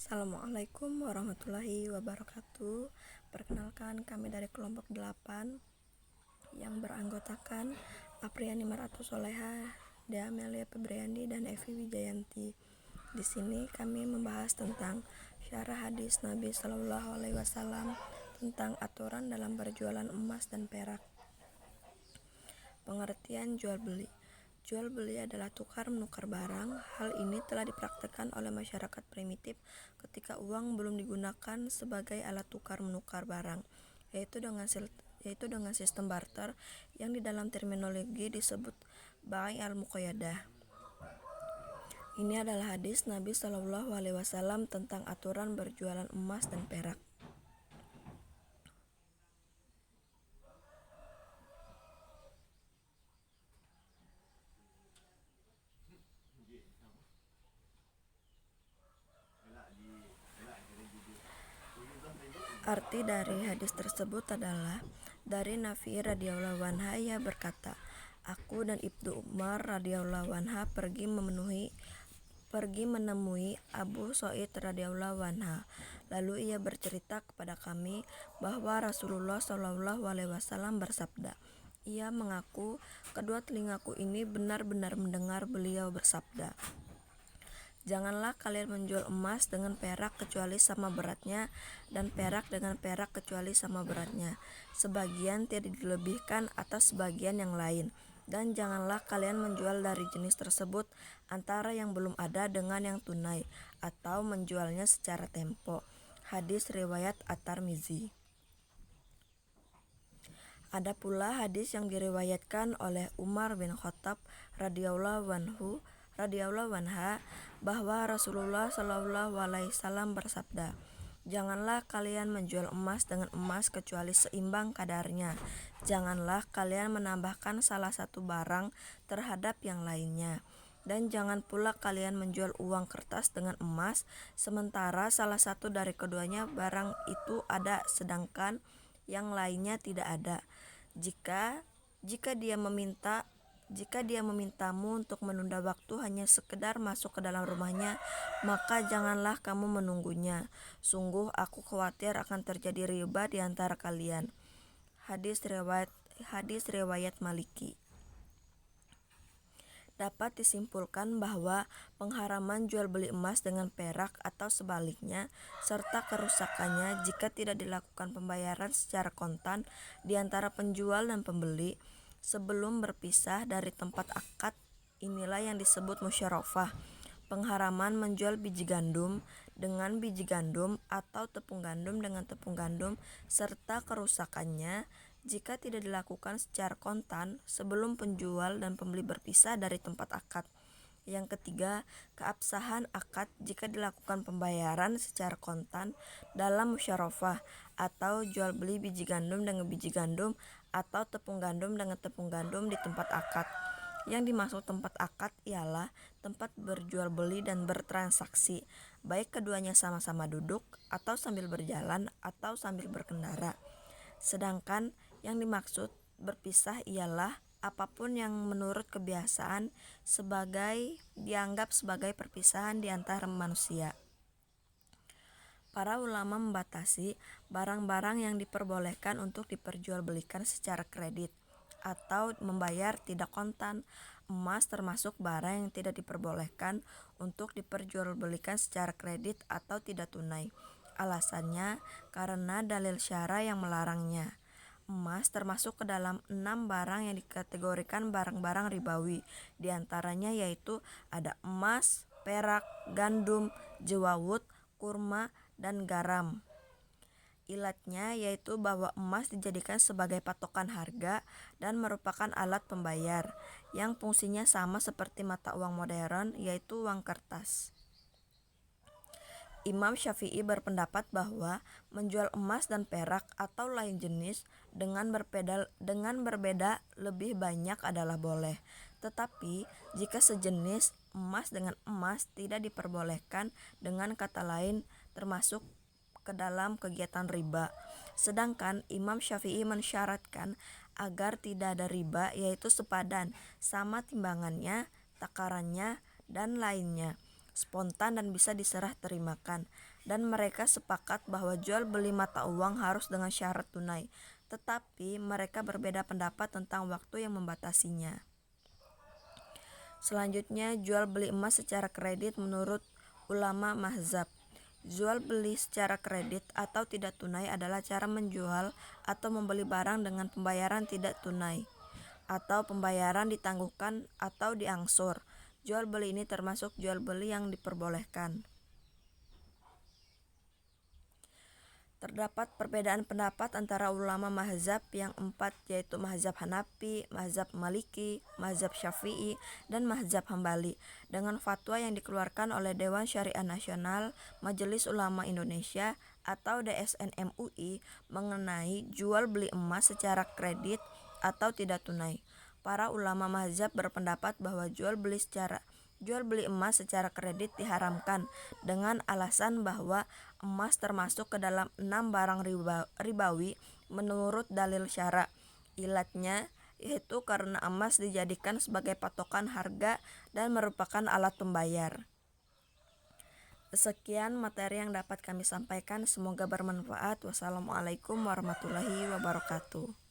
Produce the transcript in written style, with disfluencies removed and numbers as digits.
Assalamualaikum warahmatullahi wabarakatuh. Perkenalkan, kami dari kelompok 8 yang beranggotakan Apriani Maratu Soleha, Dea Amelia Febriandi, dan Evi Wijayanti. Di sini kami membahas tentang syarah hadis Nabi Shallallahu Alaihi Wasallam tentang aturan dalam berjualan emas dan perak. Pengertian jual beli. Jual beli adalah tukar menukar barang. Hal ini telah dipraktikkan oleh masyarakat primitif ketika uang belum digunakan sebagai alat tukar menukar barang, yaitu dengan sistem barter yang di dalam terminologi disebut bai al-muqayyadah. Ini adalah hadis Nabi Shallallahu Alaihi Wasallam tentang aturan berjualan emas dan perak. Arti dari hadis tersebut adalah dari Nafi radhiyallahu anha, ia berkata, aku dan Ibnu Umar radhiyallahu anha pergi menemui Abu Sa'id radhiyallahu anha. Lalu ia bercerita kepada kami bahwa Rasulullah Shallallahu Alaihi Wasallam bersabda. Ia mengaku kedua telingaku ini benar-benar mendengar beliau bersabda, janganlah kalian menjual emas dengan perak kecuali sama beratnya, dan perak dengan perak kecuali sama beratnya. Sebagian tidak dilebihkan atas sebagian yang lain. Dan janganlah kalian menjual dari jenis tersebut antara yang belum ada dengan yang tunai, atau menjualnya secara tempo. Hadis riwayat At-Tirmizi. Ada pula hadis yang diriwayatkan oleh Umar bin Khattab radhiyallahu anha bahwa Rasulullah Shallallahu Alaihi Wasallam bersabda, janganlah kalian menjual emas dengan emas kecuali seimbang kadarnya. Janganlah kalian menambahkan salah satu barang terhadap yang lainnya. Dan jangan pula kalian menjual uang kertas dengan emas, sementara salah satu dari keduanya barang itu ada sedangkan yang lainnya tidak ada. Jika dia memintamu untuk menunda waktu hanya sekedar masuk ke dalam rumahnya, maka janganlah kamu menunggunya. Sungguh aku khawatir akan terjadi riba di antara kalian. Hadis riwayat Maliki. Dapat disimpulkan bahwa pengharaman jual beli emas dengan perak atau sebaliknya, serta kerusakannya jika tidak dilakukan pembayaran secara kontan di antara penjual dan pembeli sebelum berpisah dari tempat akad, inilah yang disebut musyarafah. Pengharaman menjual biji gandum dengan biji gandum atau tepung gandum dengan tepung gandum, serta kerusakannya jika tidak dilakukan secara kontan sebelum penjual dan pembeli berpisah dari tempat akad. Yang ketiga, keabsahan akad jika dilakukan pembayaran secara kontan dalam musyarafah atau jual beli biji gandum dengan biji gandum atau tepung gandum dengan tepung gandum di tempat akad. Yang dimaksud tempat akad ialah tempat berjual beli dan bertransaksi, baik keduanya sama-sama duduk atau sambil berjalan atau sambil berkendara. Sedangkan yang dimaksud berpisah ialah apapun yang menurut kebiasaan dianggap sebagai perpisahan di antara manusia. Para ulama membatasi barang-barang yang diperbolehkan untuk diperjualbelikan secara kredit atau membayar tidak kontan. Emas termasuk barang yang tidak diperbolehkan untuk diperjualbelikan secara kredit atau tidak tunai. Alasannya karena dalil syara yang melarangnya. Emas termasuk ke dalam 6 barang yang dikategorikan barang-barang ribawi. Di antaranya yaitu ada emas, perak, gandum, jewawut, kurma, dan garam. Ilatnya yaitu bahwa emas dijadikan sebagai patokan harga dan merupakan alat pembayar yang fungsinya sama seperti mata uang modern, yaitu uang kertas. Imam Syafi'i berpendapat bahwa menjual emas dan perak atau lain jenis dengan berbeda lebih banyak adalah boleh. Tetapi jika sejenis emas dengan emas tidak diperbolehkan, dengan kata lain termasuk ke dalam kegiatan riba. Sedangkan Imam Syafi'i mensyaratkan agar tidak ada riba, yaitu sepadan, sama timbangannya, takarannya, dan lainnya. spontan dan bisa diserah terimakan, dan mereka sepakat bahwa jual beli mata uang harus dengan syarat tunai, tetapi mereka berbeda pendapat tentang waktu yang membatasinya. Selanjutnya, jual beli emas secara kredit menurut ulama mazhab. Jual beli secara kredit atau tidak tunai adalah cara menjual atau membeli barang dengan pembayaran tidak tunai atau pembayaran ditangguhkan atau diangsur. Jual beli ini termasuk jual beli yang diperbolehkan. Terdapat perbedaan pendapat antara ulama mazhab yang empat, yaitu mazhab Hanafi, mazhab Maliki, mazhab Syafi'i, dan mazhab Hambali, dengan fatwa yang dikeluarkan oleh Dewan Syariah Nasional Majelis Ulama Indonesia atau DSN MUI mengenai jual beli emas secara kredit atau tidak tunai. Para ulama mazhab berpendapat bahwa jual beli emas secara kredit diharamkan dengan alasan bahwa emas termasuk ke dalam 6 barang ribawi menurut dalil syara. Ilatnya yaitu karena emas dijadikan sebagai patokan harga dan merupakan alat pembayar. Sekian materi yang dapat kami sampaikan, semoga bermanfaat. Wassalamualaikum warahmatullahi wabarakatuh.